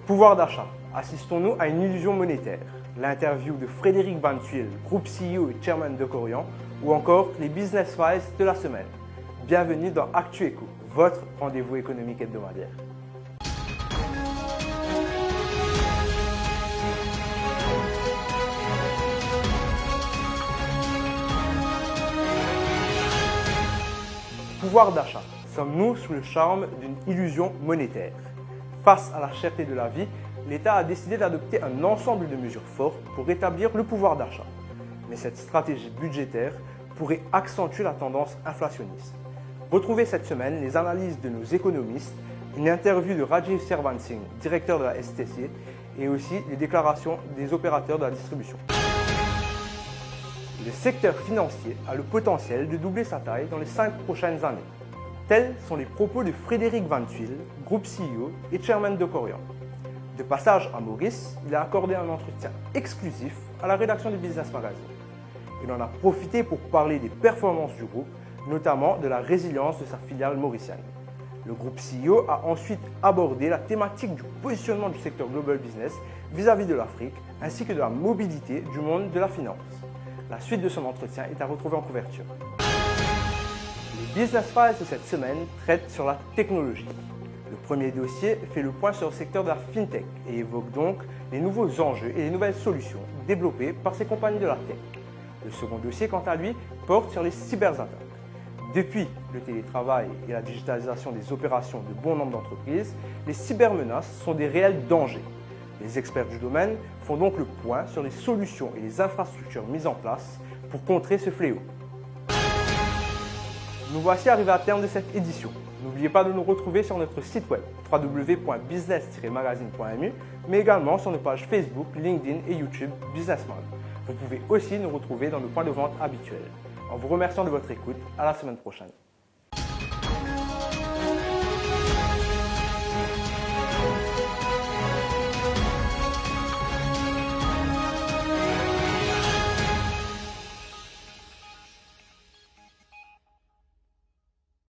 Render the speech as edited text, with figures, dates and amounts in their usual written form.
Pouvoir d'achat. Assistons-nous à une illusion monétaire? L'interview de Frédéric Van Tuyl, groupe CEO et chairman de Corian, ou encore les business files de la semaine. Bienvenue dans Actu Éco, votre rendez-vous économique hebdomadaire. Pouvoir d'achat. Sommes-nous sous le charme d'une illusion monétaire? Face à la cherté de la vie, l'État a décidé d'adopter un ensemble de mesures fortes pour rétablir le pouvoir d'achat. Mais cette stratégie budgétaire pourrait accentuer la tendance inflationniste. Retrouvez cette semaine les analyses de nos économistes, une interview de Rajiv Servan-Singh, directeur de la STC, et aussi les déclarations des opérateurs de la distribution. Le secteur financier a le potentiel de doubler sa taille dans les 5 prochaines années. Tels sont les propos de Frédéric Van Tuyl, groupe CEO et chairman de Corian. De passage à Maurice, il a accordé un entretien exclusif à la rédaction du Business Magazine. Il en a profité pour parler des performances du groupe, notamment de la résilience de sa filiale mauricienne. Le groupe CEO a ensuite abordé la thématique du positionnement du secteur Global Business vis-à-vis de l'Afrique, ainsi que de la mobilité du monde de la finance. La suite de son entretien est à retrouver en couverture. Les Business Files de cette semaine traitent sur la technologie. Le premier dossier fait le point sur le secteur de la FinTech et évoque donc les nouveaux enjeux et les nouvelles solutions développées par ces compagnies de la tech. Le second dossier, quant à lui, porte sur les cyberattaques. Depuis le télétravail et la digitalisation des opérations de bon nombre d'entreprises, les cybermenaces sont des réels dangers. Les experts du domaine font donc le point sur les solutions et les infrastructures mises en place pour contrer ce fléau. Nous voici arrivés à terme de cette édition. N'oubliez pas de nous retrouver sur notre site web www.business-magazine.mu, mais également sur nos pages Facebook, LinkedIn et YouTube Businessman. Vous pouvez aussi nous retrouver dans nos points de vente habituels. En vous remerciant de votre écoute, à la semaine prochaine.